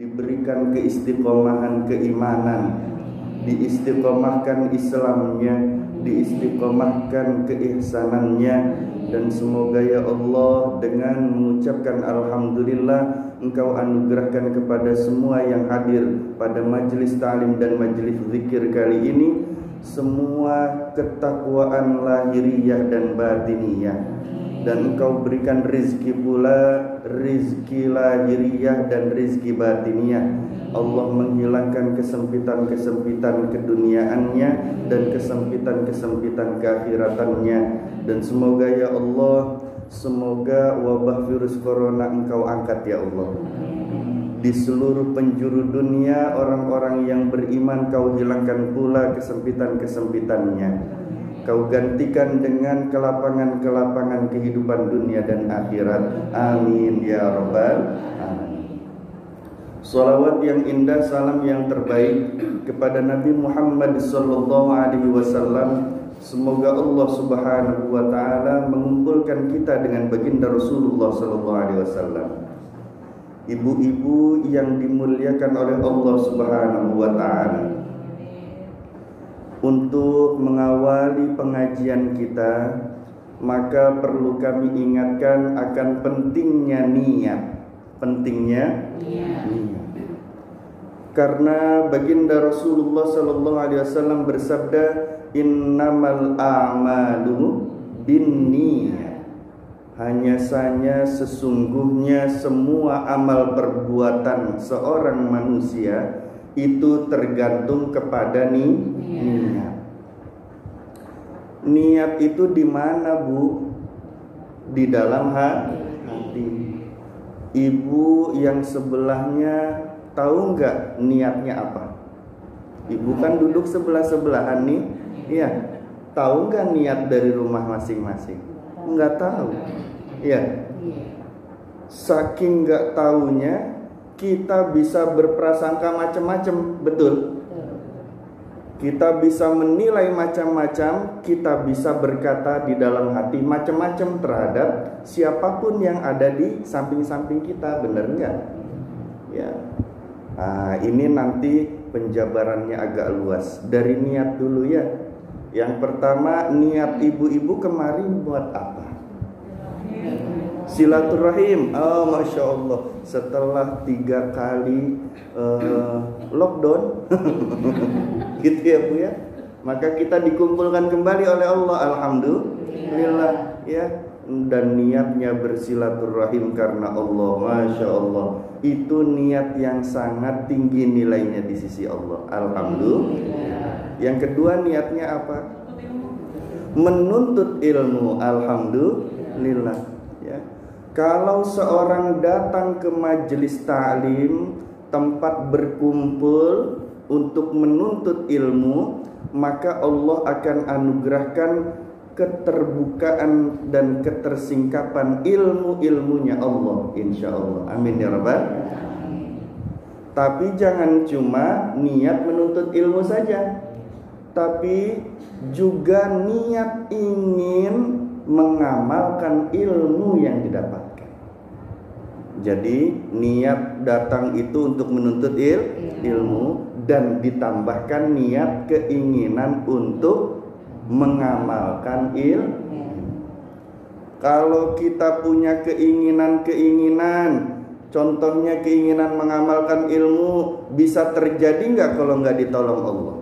diberikan keistiqomahan keimanan, diistiqomahkan Islamnya, diistiqomahkan keihsanannya. Dan semoga ya Allah dengan mengucapkan alhamdulillah Engkau anugerahkan kepada semua yang hadir pada majelis ta'lim dan majelis zikir kali ini semua ketakwaan lahiriah dan batiniyah, dan Engkau berikan rizki pula, rizki lahiriah dan rizki batiniyah. Allah menghilangkan kesempitan-kesempitan keduniaannya dan kesempitan-kesempitan keakhiratannya. Dan semoga ya Allah, semoga wabah virus corona Engkau angkat ya Allah. Di seluruh penjuru dunia orang-orang yang beriman Kau hilangkan pula kesempitan-kesempitannya. Kau gantikan dengan kelapangan-kelapangan kehidupan dunia dan akhirat. Amin ya rabbal alamin. Salawat yang indah, salam yang terbaik kepada Nabi Muhammad sallallahu alaihi wasallam. Semoga Allah Subhanahu wa taala mengumpulkan kita dengan baginda Rasulullah sallallahu alaihi wasallam. Ibu-ibu yang dimuliakan oleh Allah Subhanahu wa taala. Untuk mengawali pengajian kita, maka perlu kami ingatkan akan pentingnya niat. Pentingnya niat. Karena baginda Rasulullah sallallahu alaihi wasallam bersabda, innamal a'malu binniyat. Hanya saja sesungguhnya semua amal perbuatan seorang manusia itu tergantung kepada niat. Niat itu di mana, Bu? Di dalam hati. Ibu yang sebelahnya tahu nggak niatnya apa? Ibu kan duduk sebelah-sebelahan nih. Iya. Tahu nggak niat dari rumah masing-masing? Nggak tahu. Iya. Saking nggak tahunya, kita bisa berprasangka macam-macam, betul? Kita bisa menilai macam-macam, kita bisa berkata di dalam hati macam-macam terhadap siapapun yang ada di samping-samping kita, benar nggak? Ya. Nah, ini nanti penjabarannya agak luas. Dari niat dulu ya. Yang pertama, niat ibu-ibu kemarin buat apa? Silaturahim. Oh, Masya Allah. Setelah 3 kali lockdown gitu ya Bu ya, maka kita dikumpulkan kembali oleh Allah. Alhamdulillah ya. Dan niatnya bersilaturahim karena Allah. Masya Allah. Itu niat yang sangat tinggi nilainya di sisi Allah. Alhamdulillah. Yang kedua, niatnya apa? Menuntut ilmu. Alhamdulillah ya. Kalau seorang datang ke majelis ta'lim, tempat berkumpul untuk menuntut ilmu, maka Allah akan anugerahkan keterbukaan dan ketersingkapan ilmu-ilmunya Allah, insya Allah. Amin ya rabbal. Tapi jangan cuma niat menuntut ilmu saja, tapi juga niat ingin mengamalkan ilmu yang didapatkan. Jadi niat datang itu untuk menuntut ilmu, dan ditambahkan niat keinginan untuk mengamalkan ilmu. Kalau kita punya keinginan, contohnya keinginan mengamalkan ilmu, bisa terjadi nggak kalau nggak ditolong Allah?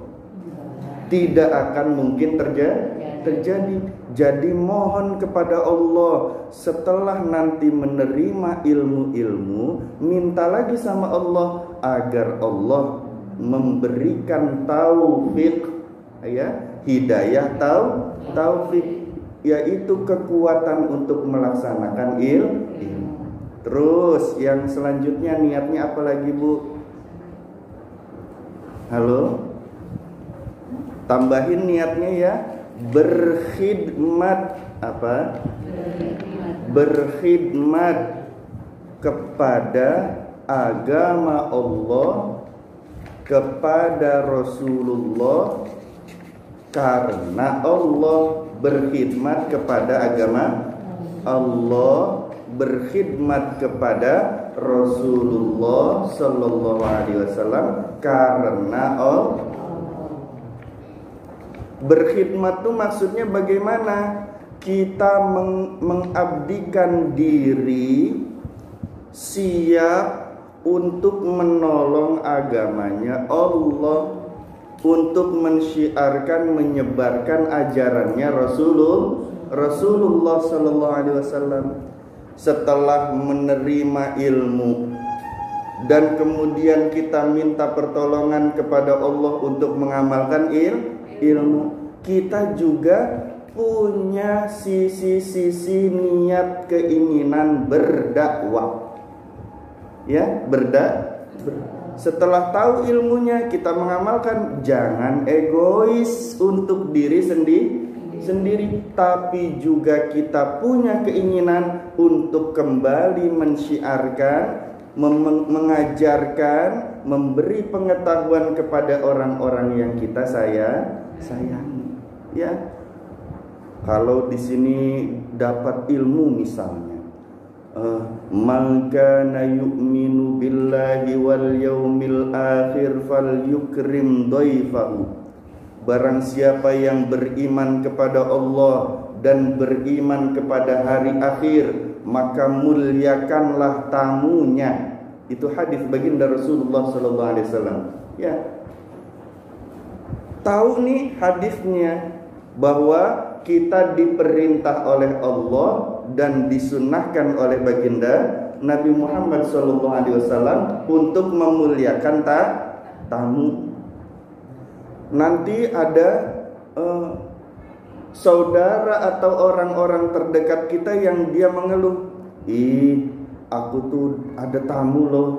Tidak akan mungkin terjadi. Jadi mohon kepada Allah, setelah nanti menerima ilmu-ilmu, minta lagi sama Allah agar Allah memberikan taufik ya, hidayah taufik, yaitu kekuatan untuk melaksanakan ilmu. Terus yang selanjutnya niatnya apa lagi Bu? Halo? Tambahin niatnya ya, berkhidmat apa? Berkhidmat kepada agama Allah, kepada Rasulullah, karena Allah berkhidmat kepada agama Allah, berkhidmat kepada Rasulullah Sallallahu Alaihi Wasallam karena Allah. Berkhidmat tuh maksudnya bagaimana? Kita mengabdikan diri, siap untuk menolong agamanya Allah, untuk mensyiarkan, menyebarkan ajarannya Rasulullah Sallallahu Alaihi Wasallam. Setelah menerima ilmu dan kemudian kita minta pertolongan kepada Allah untuk mengamalkan ilmu, kita juga punya sisi-sisi niat keinginan berdakwah. Ya, setelah tahu ilmunya kita mengamalkan, jangan egois untuk diri sendiri, tapi juga kita punya keinginan untuk kembali mensyiarkan, mengajarkan, memberi pengetahuan kepada orang-orang yang kita sayangi. Ya, kalau di sini dapat ilmu misalnya, man kana yu'minu billahi wal yaumil akhir falyukrim dhaifahu. Barang siapa yang beriman kepada Allah dan beriman kepada hari akhir, maka muliakanlah tamunya. Itu hadis baginda Rasulullah sallallahu alaihi wasallam. Ya. Tahu nih hadisnya bahwa kita diperintah oleh Allah dan disunnahkan oleh baginda Nabi Muhammad SAW untuk memuliakan tamu. Nanti ada saudara atau orang-orang terdekat kita yang dia mengeluh, aku tuh ada tamu loh,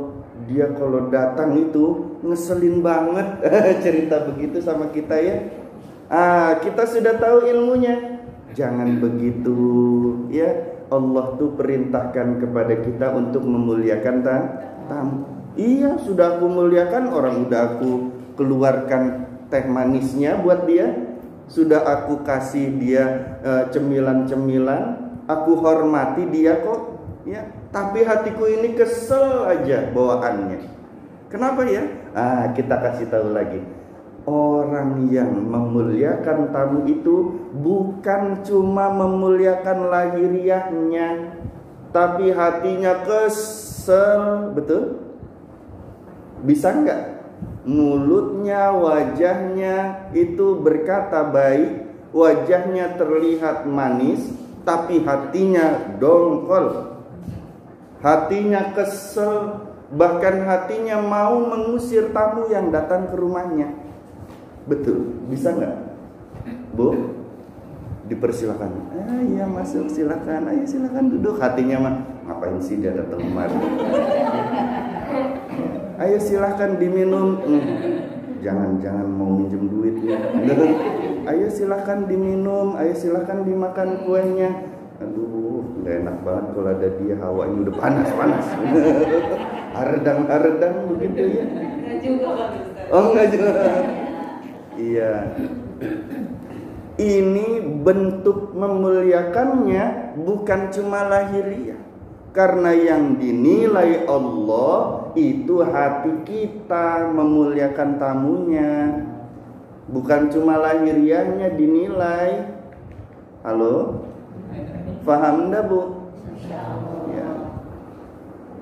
dia kalau datang itu ngeselin banget. Cerita begitu sama kita ya. Kita sudah tahu ilmunya. Jangan begitu ya. Allah tuh perintahkan kepada kita untuk memuliakan tamu. Iya, sudah aku muliakan, orang udah aku keluarkan teh manisnya buat dia, sudah aku kasih dia cemilan-cemilan, aku hormati dia kok ya. Tapi hatiku ini kesel aja bawaannya. Kenapa ya? Kita kasih tahu lagi. Orang yang memuliakan tamu itu bukan cuma memuliakan lahiriahnya, tapi hatinya kesel, betul? Bisa enggak? Mulutnya, wajahnya itu berkata baik, wajahnya terlihat manis, tapi hatinya dongkol, hatinya kesel, bahkan hatinya mau mengusir tamu yang datang ke rumahnya. Betul, bisa nggak, Bu? Dipersilakan. Iya masuk, silakan. Ayo silakan duduk. Hatinya mah, ngapain sih dia datang kemari? Ayo silakan diminum. Jangan mau minjem duit ya. Ayo silakan diminum. Ayo silakan dimakan kuenya. Aduh, nggak enak banget kalau ada dia, hawanya udah panas. Haredang begitu ya. Nggak juga Pak Ustaz. Oh nggak juga. Iya. Ini bentuk memuliakannya bukan cuma lahiriah. Karena yang dinilai Allah itu hati kita memuliakan tamunya. Bukan cuma lahiriahnya dinilai. Halo? Paham enggak, Bu? Ya.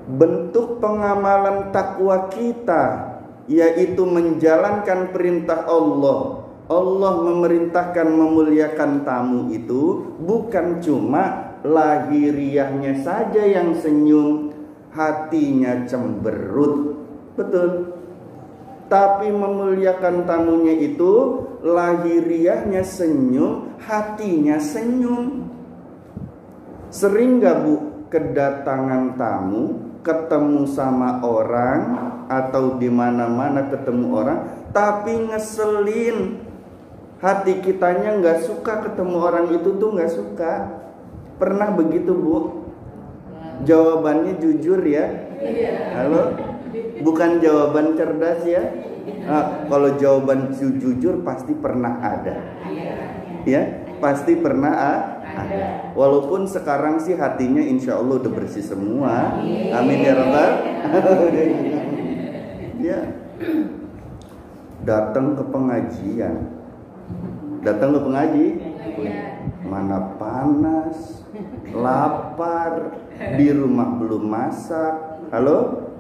Bentuk pengamalan takwa kita yaitu menjalankan perintah Allah. Allah memerintahkan memuliakan tamu itu bukan cuma lahiriahnya saja yang senyum, hatinya cemberut. Betul. Tapi memuliakan tamunya itu lahiriahnya senyum, hatinya senyum. Sering gak, Bu, kedatangan tamu, ketemu sama orang atau di mana-mana ketemu orang, tapi ngeselin. Hati kitanya nggak suka ketemu orang itu tuh, nggak suka. Pernah begitu, Bu? Jawabannya jujur ya. Halo? Bukan jawaban cerdas ya. Kalau jawaban jujur pasti pernah ada. Ya, pasti pernah ada. Walaupun sekarang sih hatinya insya Allah udah bersih semua. Amin ya Rabbal. Ya. Datang ke pengajian. Datang ke mana panas, lapar, di rumah belum masak. Halo?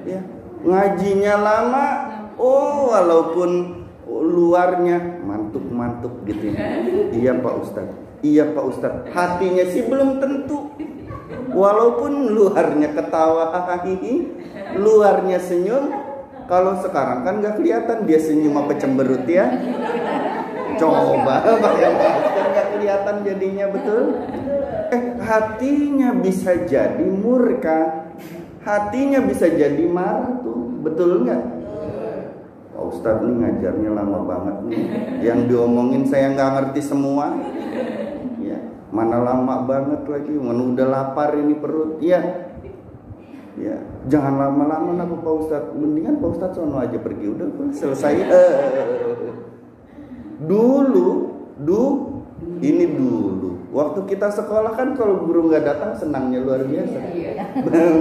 Ya. Ngajinya lama. Oh, walaupun luarnya mantuk-mantuk gitu. Iya Pak Ustadz. Iya Pak Ustadz. Hatinya sih belum tentu. Walaupun luarnya ketawa, luarnya senyum. Kalau sekarang kan gak kelihatan dia senyum apa cemberut ya. Coba bayangkan, gak kelihatan jadinya, betul. Hatinya bisa jadi murka, hatinya bisa jadi marah tuh, betul nggak? Pak Ustadz nih ngajarnya lama banget nih. Yang diomongin saya nggak ngerti semua. Ya, mana lama banget lagi, mana udah lapar ini perut. Ya, ya, jangan lama-lama lah Pak Ustadz. Mendingan Pak Ustadz sono aja pergi, udah selesai. Ini dulu. Waktu kita sekolah kan kalau guru nggak datang senangnya luar biasa.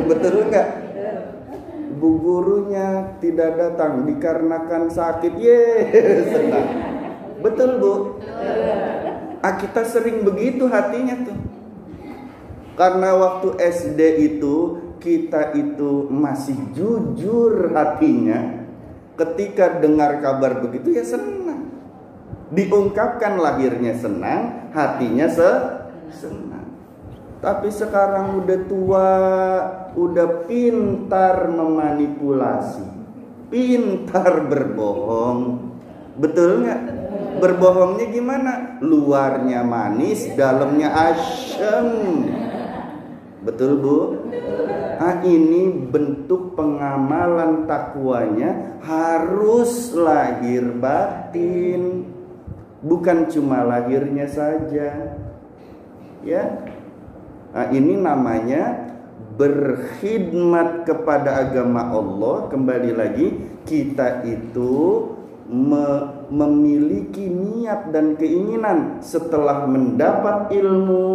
Betul nggak? Bu gurunya tidak datang dikarenakan sakit, senang. Betul Bu? Kita sering begitu hatinya tuh. Karena waktu SD itu kita itu masih jujur hatinya. Ketika dengar kabar begitu ya senang. Diungkapkan lahirnya senang, hatinya senang. Tapi sekarang udah tua, udah pintar memanipulasi, pintar berbohong. Betul nggak? Berbohongnya gimana? Luarnya manis, dalamnya asem. Betul Bu? Ini bentuk pengamalan takwanya harus lahir batin. Bukan cuma lahirnya saja. Ya. Ini namanya berkhidmat kepada agama Allah. Kembali lagi, kita itu memiliki niat dan keinginan setelah mendapat ilmu,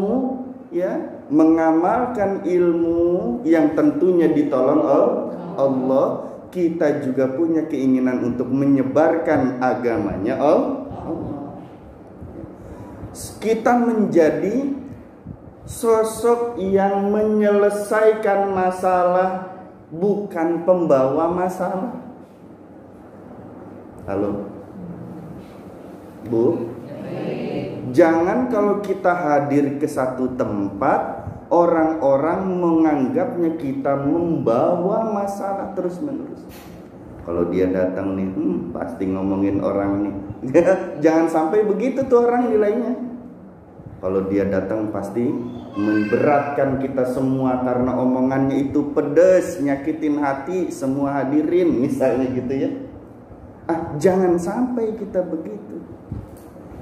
ya, mengamalkan ilmu yang tentunya ditolong Allah. Kita juga punya keinginan untuk menyebarkan agamanya Allah. Kita menjadi sosok yang menyelesaikan masalah, bukan pembawa masalah. Halo Bu, jangan kalau kita hadir ke satu tempat, orang-orang menganggapnya kita membawa masalah terus-menerus. Kalau dia datang nih, pasti ngomongin orang nih. Jangan sampai begitu tuh orang nilainya. Kalau dia datang pasti memberatkan kita semua karena omongannya itu pedas, nyakitin hati semua hadirin, misalnya gitu ya. Jangan sampai kita begitu.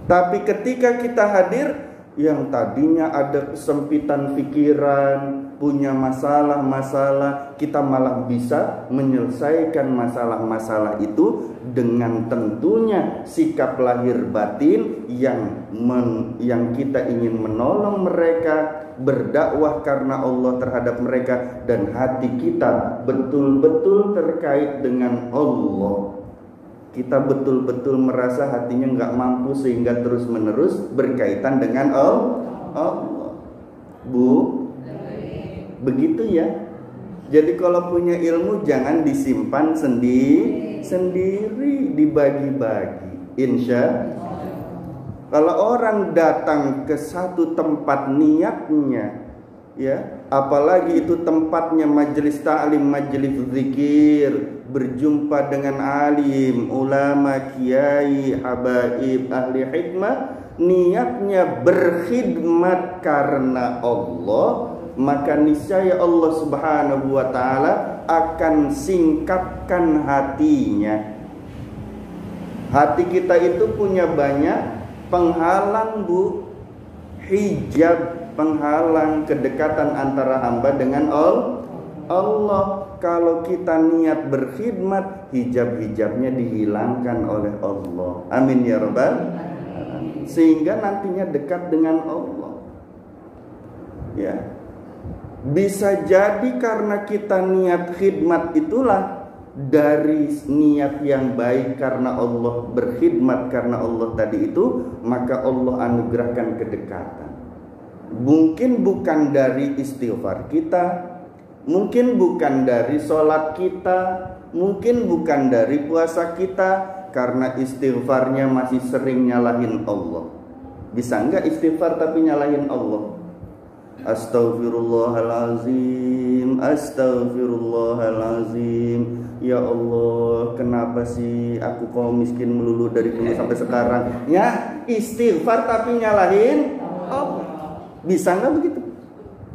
Tapi ketika kita hadir, yang tadinya ada kesempitan pikiran, punya masalah-masalah, kita malah bisa menyelesaikan masalah-masalah itu dengan tentunya sikap lahir batin yang kita ingin menolong mereka, berdakwah karena Allah terhadap mereka, dan hati kita betul-betul terkait dengan Allah. Kita betul-betul merasa hatinya nggak mampu sehingga terus-menerus berkaitan dengan Allah. Bu, begitu ya. Jadi kalau punya ilmu jangan disimpan sendiri, dibagi-bagi. Insya Allah. Kalau orang datang ke satu tempat niatnya, ya, apalagi itu tempatnya majelis ta'lim, majelis zikir, berjumpa dengan alim, ulama, kiai, habaib, ahli hikmah, niatnya berkhidmat karena Allah, maka niscaya Allah Subhanahu wa taala akan singkapkan hatinya. Hati kita itu punya banyak penghalang Bu, hijab, penghalang kedekatan antara hamba dengan Allah. Kalau kita niat berkhidmat, hijab-hijabnya dihilangkan oleh Allah. Amin ya rabbal alamin. Sehingga nantinya dekat dengan Allah. Ya. Bisa jadi karena kita niat khidmat itulah dari niat yang baik karena Allah, berkhidmat karena Allah tadi itu, maka Allah anugerahkan kedekatan. Mungkin bukan dari istighfar kita, mungkin bukan dari sholat kita, mungkin bukan dari puasa kita, karena istighfarnya masih sering nyalahin Allah. Bisa enggak istighfar tapi nyalahin Allah? Astaghfirullahalazim, astaghfirullahalazim. Ya Allah, kenapa sih aku kok miskin melulu dari dulu sampai sekarang? Ya, istighfar tapi nyalahin Allah. Bisa enggak begitu?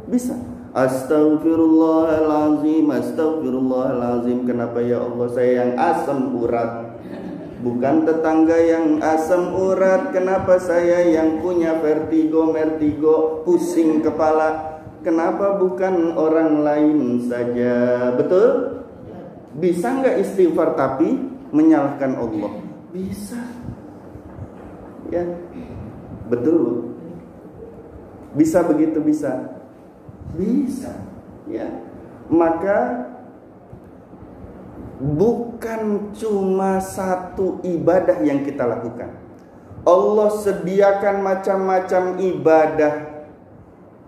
Bisa. Astaghfirullahalazim, astaghfirullahalazim. Kenapa ya Allah saya yang asam urat, bukan tetangga yang asam urat? Kenapa saya yang punya vertigo, pusing kepala? Kenapa bukan orang lain saja? Betul? Bisa nggak istighfar tapi menyalahkan Allah? Bisa. Ya, betul. Bisa begitu, bisa. Ya. Maka bukan cuma satu ibadah yang kita lakukan. Allah sediakan macam-macam ibadah.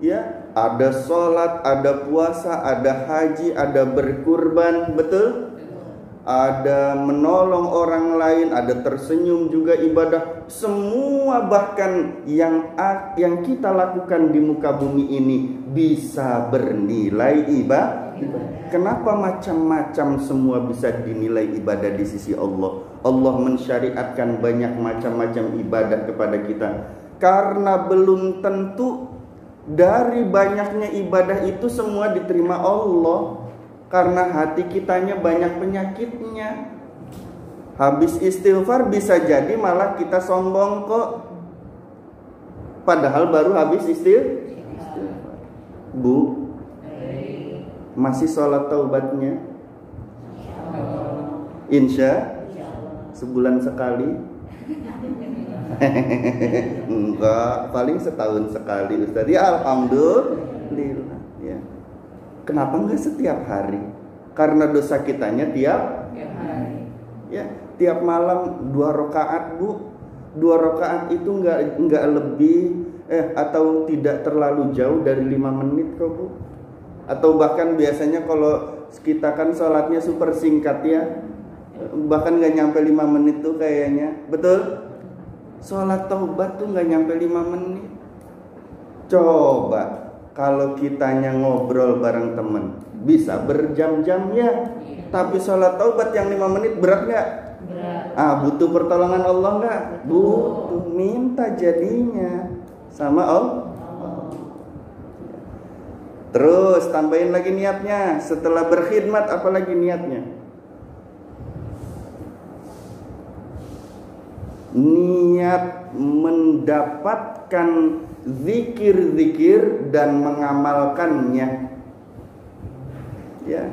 Ya, ada sholat, ada puasa, ada haji, ada berkurban, betul? Ada menolong orang lain, ada tersenyum juga ibadah. Semua bahkan yang kita lakukan di muka bumi ini bisa bernilai ibadah. Kenapa macam-macam semua bisa dinilai ibadah di sisi Allah? Allah mensyariatkan banyak macam-macam ibadah kepada kita, karena belum tentu dari banyaknya ibadah itu semua diterima Allah. Karena hati kitanya banyak penyakitnya. Habis istighfar bisa jadi malah kita sombong kok, padahal baru habis istighfar. Bu, masih sholat taubatnya? Insya sebulan sekali? Enggak, paling setahun sekali Ustaz. Ya alhamdulillah ya. Kenapa enggak setiap hari? Karena dosa kitanya tiap hari. Ya, tiap malam 2 rakaat, Bu. 2 rakaat itu enggak lebih atau tidak terlalu jauh dari 5 menit kok, Bu. Atau bahkan biasanya kalau kita kan sholatnya super singkat ya, bahkan enggak nyampe 5 menit tuh kayaknya. Betul? Sholat taubat tuh enggak nyampe 5 menit. Coba kalau kitanya ngobrol bareng temen bisa berjam-jam ya. Tapi sholat taubat yang 5 menit berat gak? Berat. Butuh pertolongan Allah gak? Butuh. Minta jadinya sama Allah. Terus tambahin lagi niatnya. Setelah berkhidmat apalagi niatnya? Niat mendapatkan zikir-zikir dan mengamalkannya. Ya.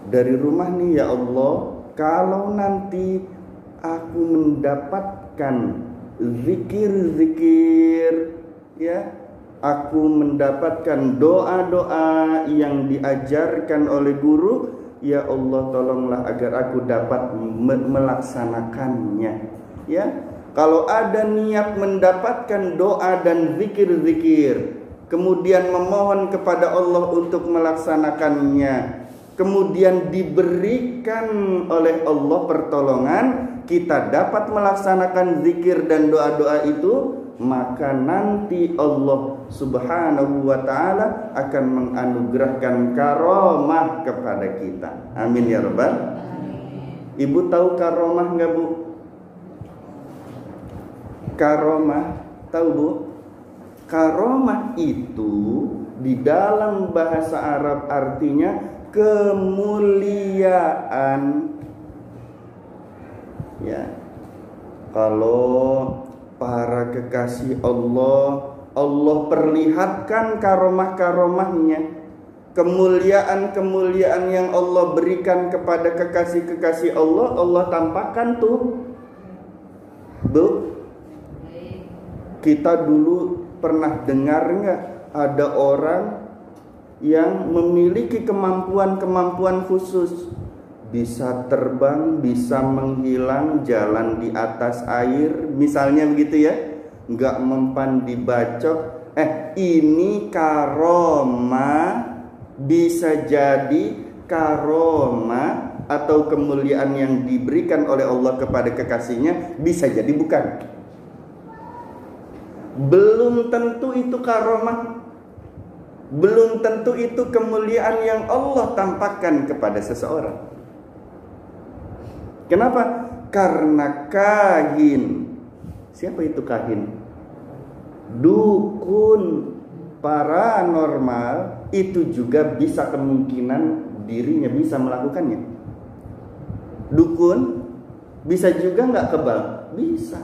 Dari rumah nih ya Allah, kalau nanti aku mendapatkan zikir-zikir, ya, aku mendapatkan doa-doa yang diajarkan oleh guru, ya Allah tolonglah agar aku dapat melaksanakannya. Ya. Kalau ada niat mendapatkan doa dan zikir-zikir, kemudian memohon kepada Allah untuk melaksanakannya, kemudian diberikan oleh Allah pertolongan, kita dapat melaksanakan zikir dan doa-doa itu, maka nanti Allah Subhanahu wa ta'ala akan menganugerahkan karomah kepada kita. Amin ya rabbal. Ibu tahu karomah enggak, Bu? Karomah, tahu Bu? Karomah itu di dalam bahasa Arab artinya kemuliaan. Ya. Kalau para kekasih Allah, Allah perlihatkan karomah-karomahnya, kemuliaan-kemuliaan yang Allah berikan kepada kekasih-kekasih Allah, Allah tampakkan tuh. Bu, kita dulu pernah dengar nggak ada orang yang memiliki kemampuan-kemampuan khusus? bisa terbang, bisa menghilang, jalan di atas air, misalnya begitu ya, nggak mempan dibacok. Ini karomah, bisa jadi karomah atau kemuliaan yang diberikan oleh Allah kepada kekasihnya, bisa jadi bukan. Belum tentu itu karomah, belum tentu itu kemuliaan yang Allah tampakkan kepada seseorang. Kenapa? Karena kahin. Siapa itu kahin? Dukun, paranormal, itu juga bisa kemungkinan dirinya bisa melakukannya. Dukun bisa juga nggak kebal? Bisa.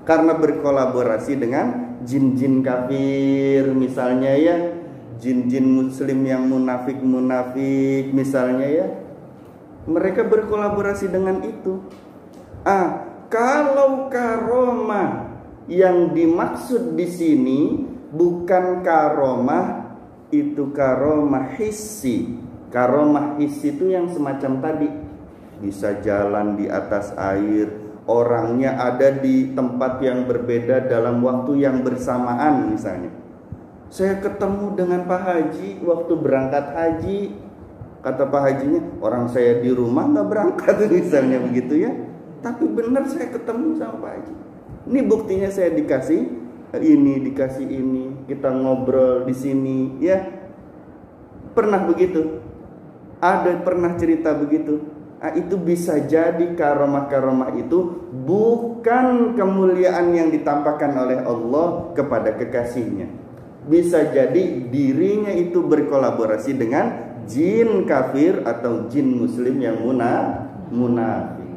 Karena berkolaborasi dengan jin-jin kafir misalnya ya, jin-jin muslim yang munafik-munafik misalnya ya, mereka berkolaborasi dengan itu. Kalau karomah yang dimaksud di sini bukan karomah, itu karomah hissi. Karomah hissi itu yang semacam tadi, bisa jalan di atas air, orangnya ada di tempat yang berbeda dalam waktu yang bersamaan misalnya. Saya ketemu dengan Pak Haji waktu berangkat haji. Kata Pak Hajinya, orang saya di rumah nggak berangkat misalnya begitu ya. Tapi benar saya ketemu sama Pak Haji. Ini buktinya saya dikasih ini, kita ngobrol di sini ya. Pernah begitu? Ada pernah cerita begitu? Itu bisa jadi karomah-karomah itu bukan kemuliaan yang ditampakkan oleh Allah kepada kekasihnya. Bisa jadi dirinya itu berkolaborasi dengan jin kafir atau jin muslim yang munafik.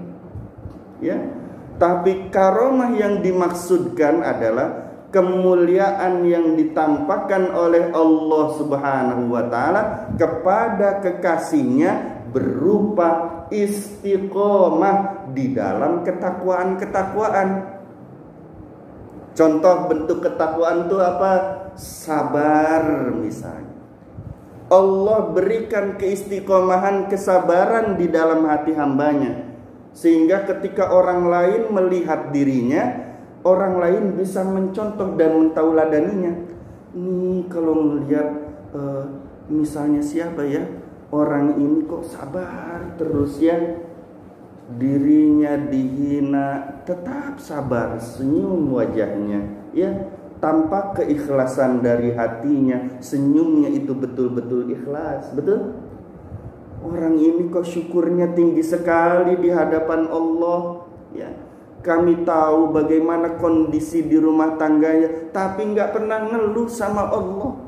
Ya. Tapi karomah yang dimaksudkan adalah kemuliaan yang ditampakkan oleh Allah Subhanahu wa taala kepada kekasihnya berupa istiqomah di dalam ketakwaan-ketakwaan. Contoh bentuk ketakwaan itu apa? Sabar misalnya. Allah berikan keistiqomahan, kesabaran di dalam hati hambanya, sehingga ketika orang lain melihat dirinya, orang lain bisa mencontoh dan mentauladaninya. Nih kalau melihat misalnya siapa ya, orang ini kok sabar terus ya, dirinya dihina tetap sabar, senyum wajahnya ya, tampak keikhlasan dari hatinya, senyumnya itu betul-betul ikhlas. Betul? Orang ini kok syukurnya tinggi sekali di hadapan Allah ya. Kami tahu bagaimana kondisi di rumah tangganya, tapi nggak pernah ngeluh sama Allah.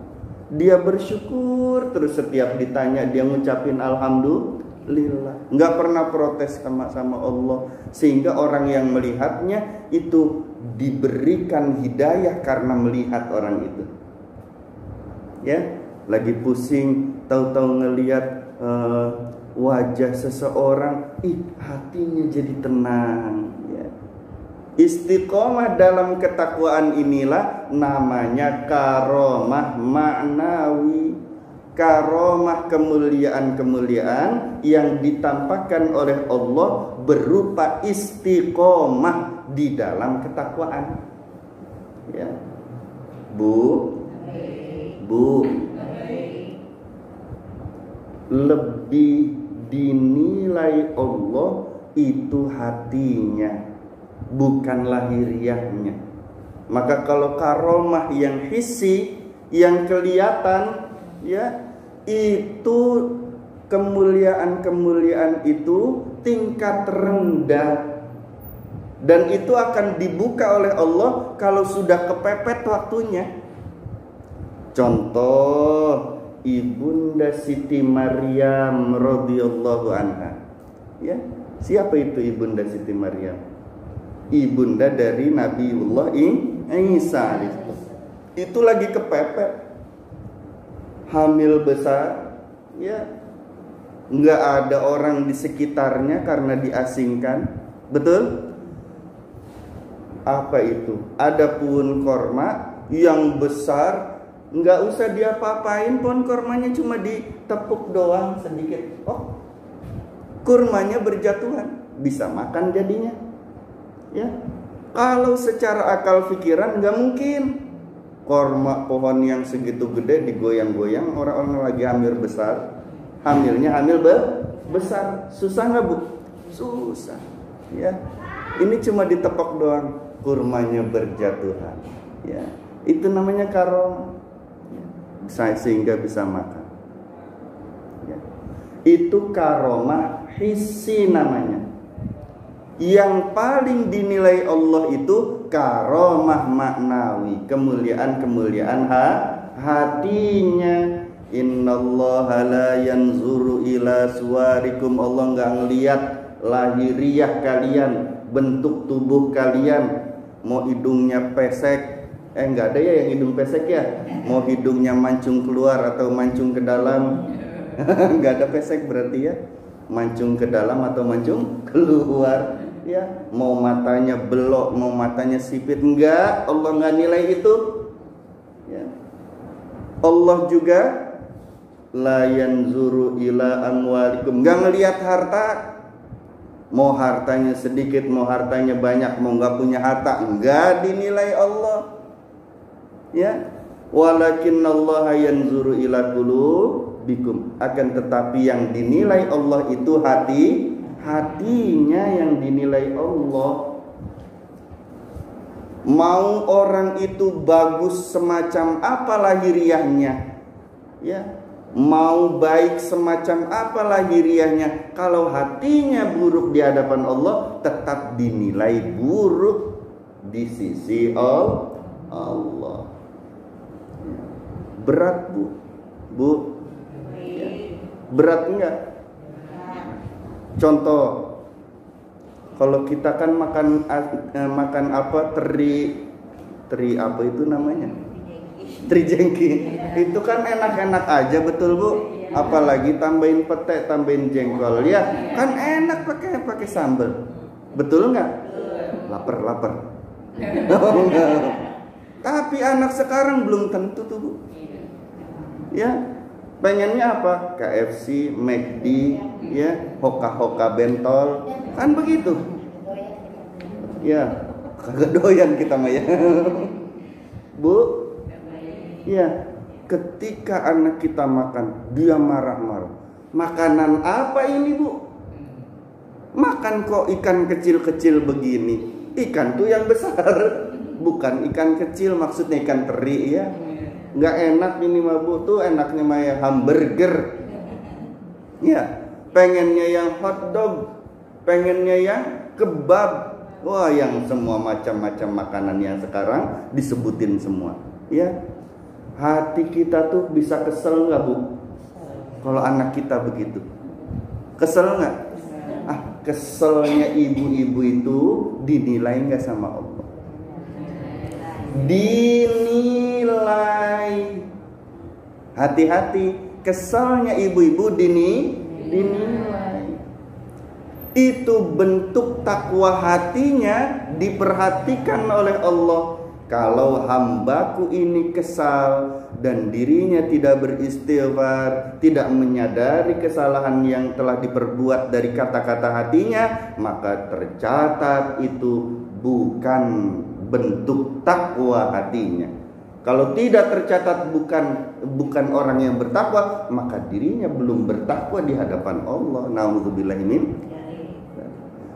Dia bersyukur terus, setiap ditanya dia ngucapin alhamdulillah, nggak pernah protes sama Allah. Sehingga orang yang melihatnya itu diberikan hidayah karena melihat orang itu. Ya, lagi pusing, tahu-tahu ngelihat wajah seseorang, hatinya jadi tenang. Ya. Istiqomah dalam ketakwaan inilah namanya karomah maknawi. Karomah kemuliaan-kemuliaan yang ditampakkan oleh Allah berupa istiqomah di dalam ketakwaan. Ya. Bu, lebih dinilai Allah itu hatinya, bukan lahiriahnya. Maka kalau karomah yang hissi, yang kelihatan ya, itu kemuliaan-kemuliaan itu tingkat rendah, dan itu akan dibuka oleh Allah kalau sudah kepepet waktunya. Contoh Ibunda Siti Maryam radhiyallahu anha. Ya, siapa itu Ibunda Siti Maryam? Ibunda dari Nabiullah Isa. Itu lagi kepepet, hamil besar, ya, nggak ada orang di sekitarnya karena diasingkan. Betul? Apa itu? Adapun korma yang besar, nggak usah diapa-apain, pohon kormanya cuma ditepuk doang sedikit. Oh, kurmanya berjatuhan, bisa makan jadinya. Ya, kalau secara akal pikiran nggak mungkin. Korma pohon yang segitu gede digoyang-goyang, orang-orang lagi hamil besar, hamilnya besar, susah nggak bu? Susah. Ya, ini cuma ditepok doang, kurmanya berjatuhan. Ya, itu namanya karomah. Ya, sehingga bisa makan. Ya. Itu karomah hissi namanya. Yang paling dinilai Allah itu karomah maknawi, kemuliaan hatinya. Innallaha la yanzuru ila suwarikum. Allah enggak ngelihat lahiriah kalian, bentuk tubuh kalian. Mau hidungnya pesek, enggak ada ya yang hidung pesek ya. Mau hidungnya mancung keluar atau mancung ke dalam. Enggak ada pesek berarti ya. Mancung ke dalam atau mancung keluar. Ya, mau matanya belok, mau matanya sipit, enggak, Allah enggak nilai itu. Ya. Allah juga la yanzuru ila amwalikum, enggak ngelihat harta. Mau hartanya sedikit, mau hartanya banyak, mau enggak punya harta, enggak dinilai Allah. Ya, walakinnallaha yanzuru ila qulubikum, akan tetapi yang dinilai Allah itu hatinya yang dinilai Allah. Mau orang itu bagus semacam apa lahiriahnya, ya, mau baik semacam apa lahiriahnya, kalau hatinya buruk di hadapan Allah, tetap dinilai buruk di sisi Allah. Berat bu, ya. Berat enggak? Contoh, kalau kita kan makan apa, teri apa itu namanya? Teri jengki. Itu kan enak-enak aja, betul bu? Apalagi tambahin pete, tambahin jengkol, ya kan enak pakai sambal. Betul nggak? Lapar. Tapi anak sekarang belum tentu tuh bu. Ya. Pengennya apa? KFC, McD, ya, hoka-hoka bentol, kan begitu? Ya, kagak doyan kita mah ya. Bu, ya, ketika anak kita makan, dia marah-marah. Makanan apa ini bu? Makan kok ikan kecil-kecil begini. Ikan tuh yang besar, bukan ikan kecil, maksudnya ikan teri ya. Nggak enak ini mah bu, tuh enaknya mah yang hamburger. Ya, pengennya yang hotdog, pengennya yang kebab. Wah, yang semua macam-macam makanan yang sekarang disebutin semua. Ya, hati kita tuh bisa kesel nggak bu? Kalau anak kita begitu, kesel nggak? Keselnya ibu-ibu itu dinilai nggak sama Allah? Dinilai. Hati-hati, kesalnya ibu-ibu dinilai. Itu bentuk takwa hatinya diperhatikan oleh Allah. Kalau hambaku ini kesal dan dirinya tidak beristighfar, tidak menyadari kesalahan yang telah diperbuat dari kata-kata hatinya, maka tercatat itu bukan bentuk takwa hatinya. Kalau tidak tercatat bukan orang yang bertakwa, maka dirinya belum bertakwa di hadapan Allah. Nauzubillahi min.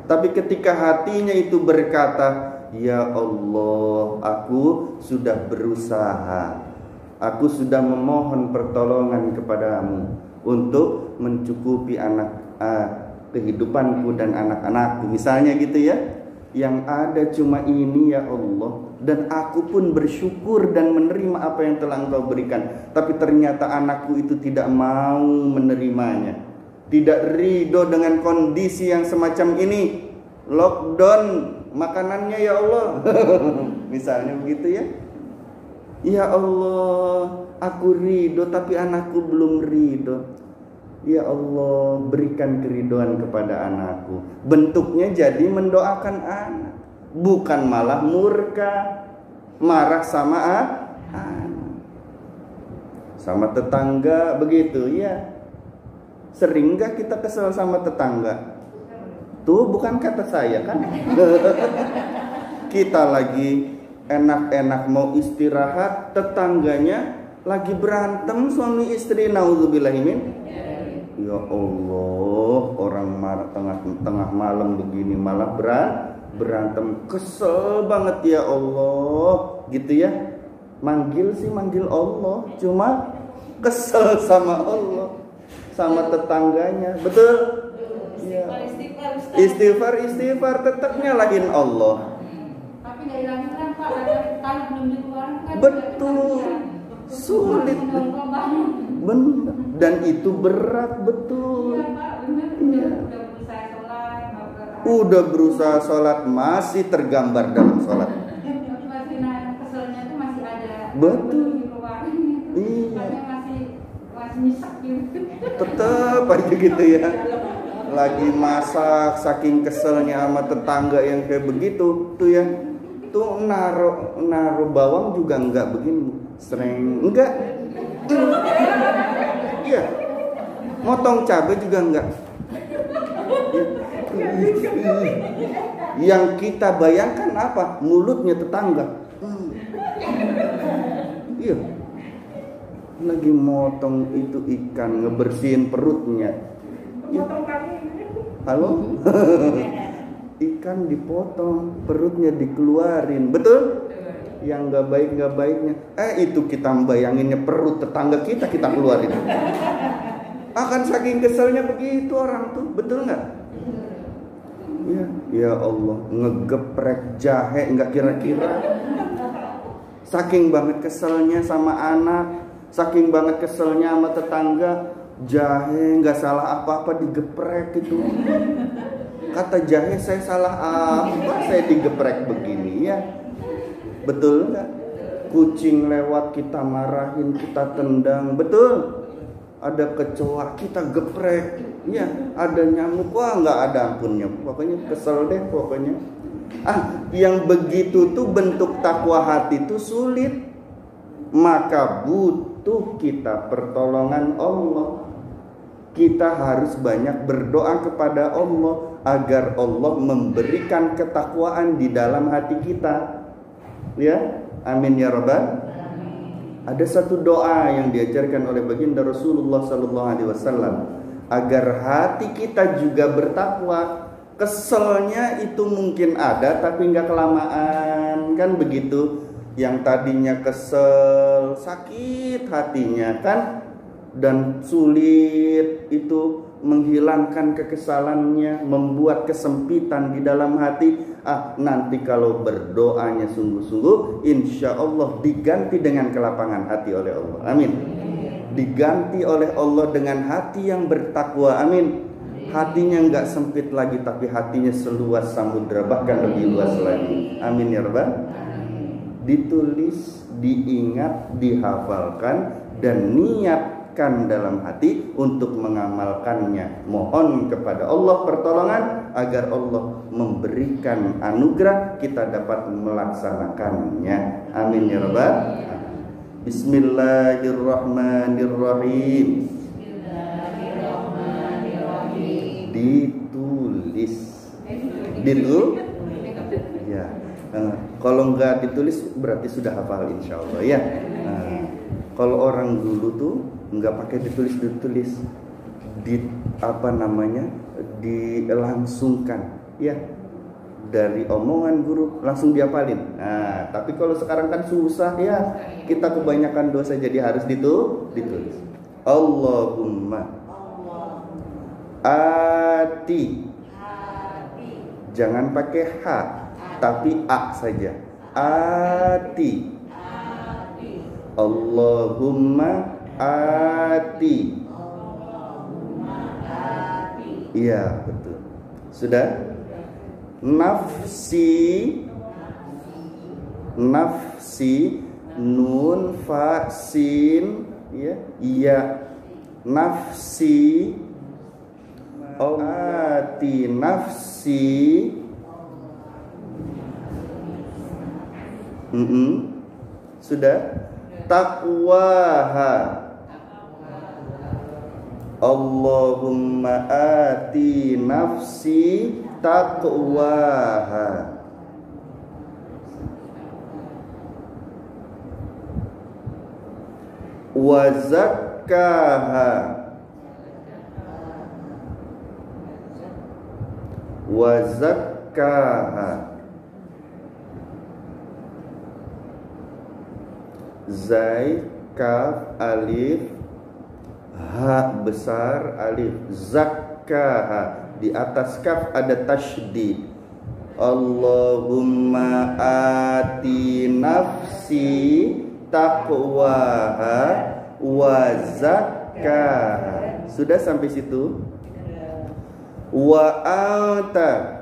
Tapi ketika hatinya itu berkata, ya Allah, aku sudah berusaha, aku sudah memohon pertolongan kepadamu untuk mencukupi kehidupanku dan anak-anakku, misalnya gitu ya. Yang ada cuma ini ya Allah, dan aku pun bersyukur dan menerima apa yang telah Engkau berikan. Tapi ternyata anakku itu tidak mau menerimanya, tidak ridho dengan kondisi yang semacam ini. Lockdown makanannya ya Allah. Misalnya begitu ya. Ya Allah, aku ridho tapi anakku belum ridho. Ya Allah, berikan keridhaan kepada anakku. Bentuknya jadi mendoakan anak, bukan malah murka, marah sama anak. Sama tetangga begitu ya. Sering nggak kita kesel sama tetangga? Tuh bukan kata saya kan? Kita lagi enak-enak mau istirahat, tetangganya lagi berantem suami istri, naudzubillahimin. Ya Allah, orang tengah malam begini malah berantem, kesel banget ya Allah, gitu ya. Manggil Allah, cuma kesel sama Allah, sama tetangganya, betul? Ya. Istighfar, tetap nyalahin Allah. Tapi nggak hilangin kan Pak, ada tali belum dikeluarin kan? Betul, sulit. Benar. Dan itu berat, betul. Iya Pak, benar. Udah berusaha sholat masih tergambar dalam sholat. Masih keselnya tuh masih ada. Betul. Iya. Masih nyesek gitu. Tetap aja gitu ya. Lagi masak, saking keselnya sama tetangga yang kayak begitu tuh ya, tuh naruh bawang juga enggak begini, sering enggak, iya, motong cabai juga enggak. Yang kita bayangkan apa? Mulutnya tetangga. Iya, lagi motong itu ikan, ngebersihin perutnya. Halo? Ikan dipotong, perutnya dikeluarin, betul? Yang nggak baiknya, itu kita bayanginnya perut tetangga kita keluarin. Akan saking keselnya begitu orang tuh, betul nggak? Ya Allah, ngegeprek jahe nggak kira-kira. Saking banget keselnya sama anak, saking banget keselnya sama tetangga. Jahe nggak salah apa-apa digeprek itu. Kata jahe, saya salah apa? Saya digeprek begini ya. Betul nggak? Kucing lewat kita marahin, kita tendang, betul? Ada kecoa kita geprek, ya. Ada nyamuk, wah nggak ada ampunnya. Pokoknya kesel deh pokoknya. Yang begitu tuh bentuk takwa hati tuh sulit. Maka butuh kita pertolongan Allah. Kita harus banyak berdoa kepada Allah agar Allah memberikan ketakwaan di dalam hati kita. Ya, amin ya rabbal. Ada satu doa yang diajarkan oleh baginda Rasulullah SAW agar hati kita juga bertakwa. Keselnya itu mungkin ada tapi nggak kelamaan, kan begitu? Yang tadinya kesel, sakit hatinya kan, dan sulit itu menghilangkan kekesalannya, membuat kesempitan di dalam hati. Nanti kalau berdoanya sungguh-sungguh, insya Allah diganti dengan kelapangan hati oleh Allah. Amin. Diganti oleh Allah dengan hati yang bertakwa. Amin. Hatinya nggak sempit lagi, tapi hatinya seluas samudra, bahkan lebih luas lagi. Amin ya Rabbal. Ditulis, diingat, dihafalkan, dan niatkan dalam hati untuk mengamalkannya. Mohon kepada Allah pertolongan agar Allah memberikan anugerah kita dapat melaksanakannya. Amin ya Rabbal. Bismillahirrahmanirrahim. Ditulis. Ya. Kalau nggak ditulis berarti sudah hafal insya Allah ya. Kalau orang dulu tuh nggak pakai ditulis, dilangsungkan ya, dari omongan guru langsung dihafalin. Tapi kalau sekarang kan susah ya, kita kebanyakan dosa jadi harus ditulis. Allahumma ati, jangan pakai H tapi A saja. Ati. Allahumma ati. Iya, betul. Sudah? Nafsi. Nun fa sin ya. Iya. Nafsi. Ati nafsi. Sudah? Taqwaha. Allahumma ati nafsi taqwaha. Wa zakkaha. Wa zakkaha. Zai, kaf, alif, ha besar, alif. Zakkaha. Di atas kaf ada tasydid. Allahumma ati nafsi taqwaha wa zakkaha. Sudah sampai situ? Wa anta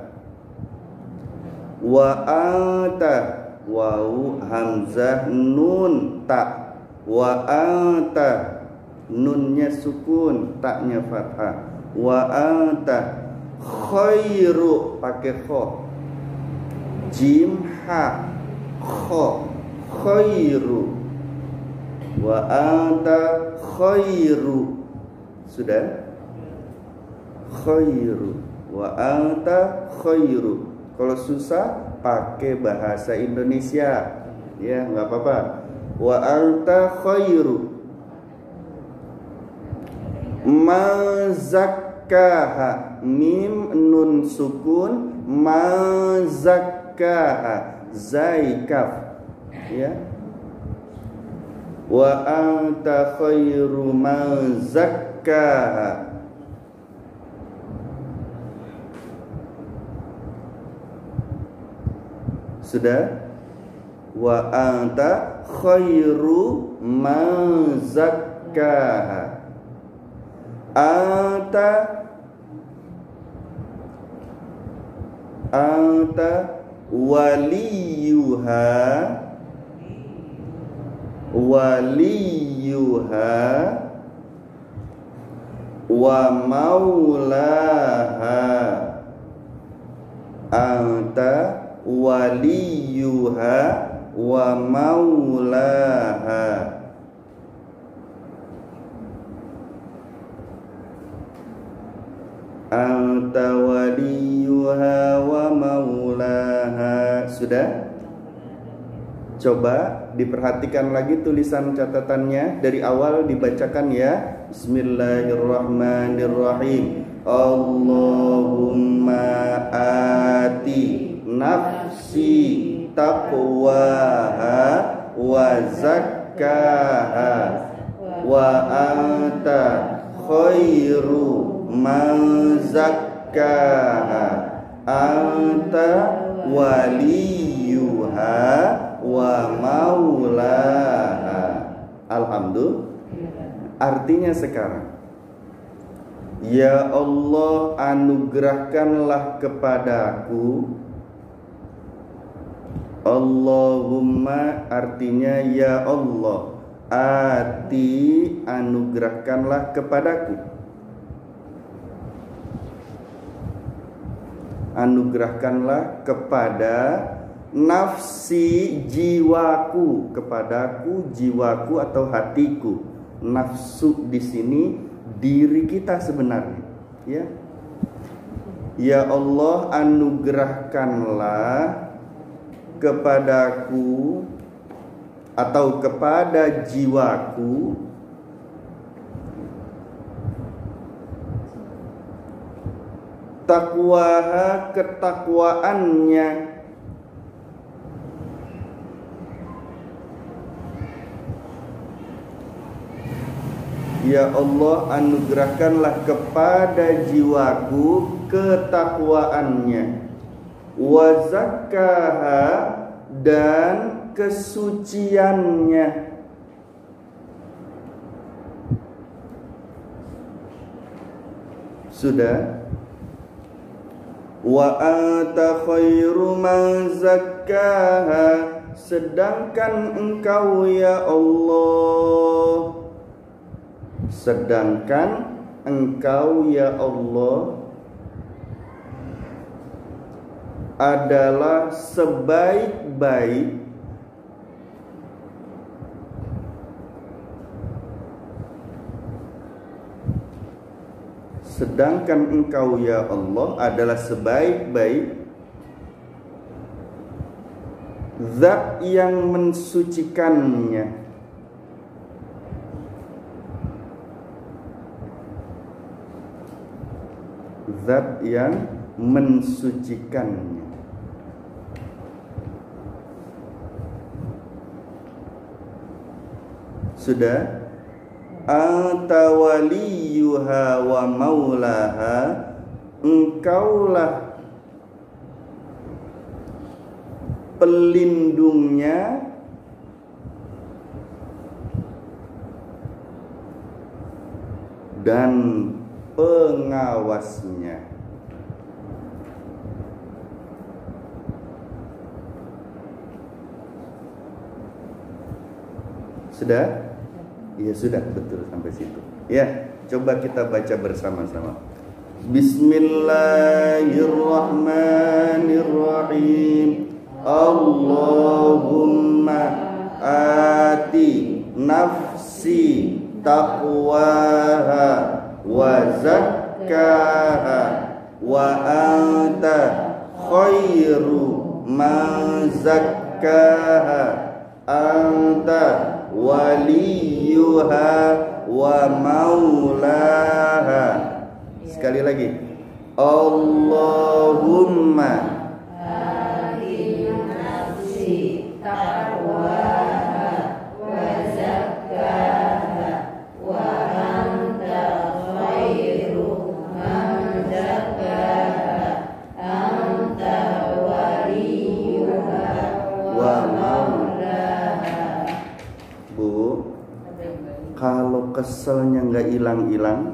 waw hamzah nun ta. Wa anta nunnya sukun, taknya fathah. Wa anta khairu pakai kho, jim ha kho, khairu. Wa anta khairu. Sudah? Khairu. Wa anta khairu. Kalau susah pakai bahasa Indonesia, ya nggak apa-apa. Wa anta khairu. Ma zakkaha, mim nun sukun, ma zakkaha, zai kaf, ya. Wa anta khairu man zakkaha. Sudah? Wa anta khairu man zakkaha. Anta waliyuha wa maulaha. Anta waliyuha wa maulaha. Anta waliyuha wa maulaha. Sudah? Coba diperhatikan lagi tulisan catatannya, dari awal dibacakan ya. Bismillahirrahmanirrahim. Allahumma ati nafsi taqwaha wa zakkaha wa anta khairu man zakkaha. Anta waliyuha wa maulaha. Alhamdulillah. Artinya sekarang, ya Allah, anugerahkanlah kepadaku. Allahumma artinya ya Allah, ati anugerahkanlah kepadaku. Anugerahkanlah kepada nafsi, jiwaku, kepadaku jiwaku atau hatiku. Nafsu di sini diri kita sebenarnya, ya. Ya Allah, anugerahkanlah kepadaku atau kepada jiwaku taqwaha, ketakwaannya. Ya Allah, anugerahkanlah kepada jiwaku ketakwaannya. Wa zakkaha, dan kesuciannya. Sudah? Wa anta khairu man zakkaha, sedangkan engkau ya Allah, sedangkan engkau ya Allah adalah sebaik-baik Sedangkan Engkau ya Allah adalah sebaik-baik zat yang mensucikannya. Zat yang mensucikannya. Sudah. Anta waliyuha wa maulaha, engkaulah pelindungnya dan pengawasnya. Sudah? Ya sudah, betul sampai situ. Ya, coba kita baca bersama-sama. Bismillahirrahmanirrahim. Allahumma ati nafsi taqwaha wa zakkaha wa anta khairu man zakkaha anta waliyuha wa maulaha. Sekali lagi. Allahumma ati nafsi taqwaha wa zakkaha wa anta khairu man zakkaha anta waliyuha wa maulaha. Bu, kalau keselnya nggak hilang-hilang,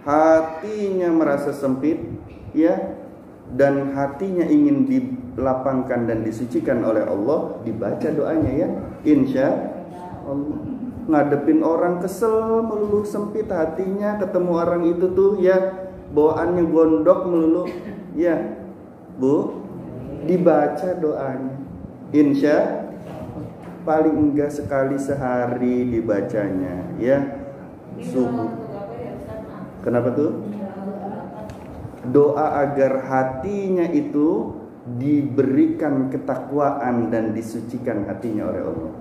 hatinya merasa sempit, ya, dan hatinya ingin dilapangkan dan disucikan oleh Allah, dibaca doanya ya, insya Allah. Ngadepin orang kesel melulu, sempit hatinya, ketemu orang itu tuh ya bawaannya gondok melulu, ya Bu, dibaca doanya, insya paling enggak sekali sehari dibacanya ya subuh. Kenapa tuh? Doa agar hatinya itu diberikan ketakwaan dan disucikan hatinya oleh Allah,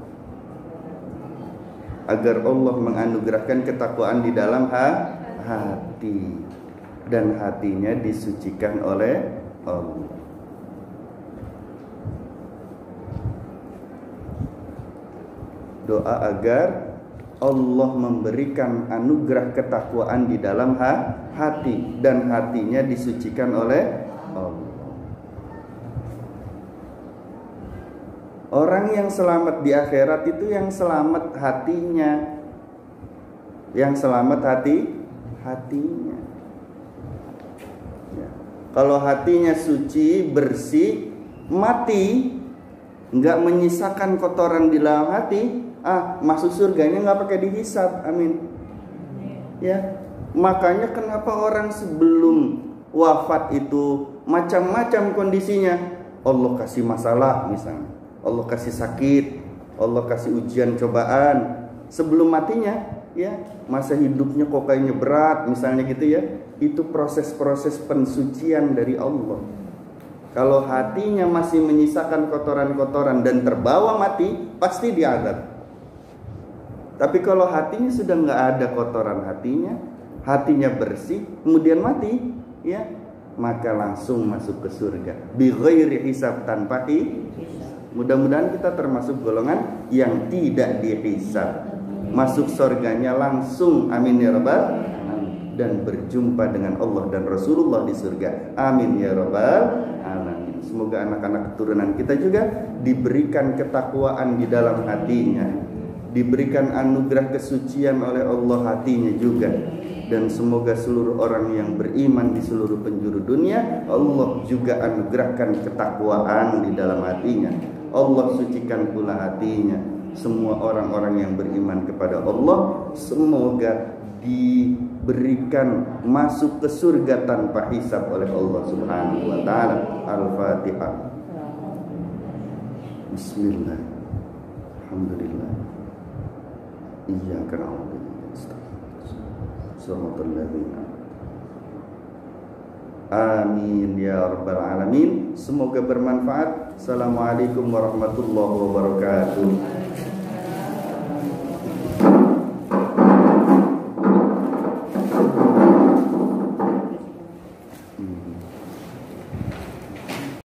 agar Allah menganugerahkan ketakwaan di dalam hati dan hatinya disucikan oleh Allah. Doa agar Allah memberikan anugerah ketakwaan di dalam hati dan hatinya disucikan oleh Allah. Orang yang selamat di akhirat itu yang selamat hatinya, yang selamat hatinya. Ya. Kalau hatinya suci, bersih, mati, nggak menyisakan kotoran di dalam hati, masuk surganya nggak pakai dihisab, amin. Ya, makanya kenapa orang sebelum wafat itu macam-macam kondisinya. Allah kasih masalah misalnya, Allah kasih sakit, Allah kasih ujian cobaan. Sebelum matinya, ya masa hidupnya kok kayaknya berat misalnya gitu ya. Itu proses-proses pensucian dari Allah. Kalau hatinya masih menyisakan kotoran-kotoran dan terbawa mati, pasti diadab. Tapi kalau hatinya sudah nggak ada kotoran hatinya bersih, kemudian mati, ya maka langsung masuk ke surga. Bi ghairi hisab, tanpa hisab. Mudah-mudahan kita termasuk golongan yang tidak dihisab. Masuk surganya langsung, amin ya rabbal alamin. Dan berjumpa dengan Allah dan Rasulullah di surga, amin ya rabbal alamin. Semoga anak-anak keturunan kita juga diberikan ketakwaan di dalam hatinya, diberikan anugerah kesucian oleh Allah hatinya juga. Dan semoga seluruh orang yang beriman di seluruh penjuru dunia, Allah juga anugerahkan ketakwaan di dalam hatinya. Allah sucikan pula hatinya. Semua orang-orang yang beriman kepada Allah semoga diberikan masuk ke surga tanpa hisab oleh Allah Subhanahu wa taala. Al-Fatihah. Bismillah. Alhamdulillah. Iyyaka na'budu wa iyyaka nasta'in. Shiratal ladzina Amin ya rabbal alamin. Semoga bermanfaat. Assalamualaikum warahmatullahi wabarakatuh.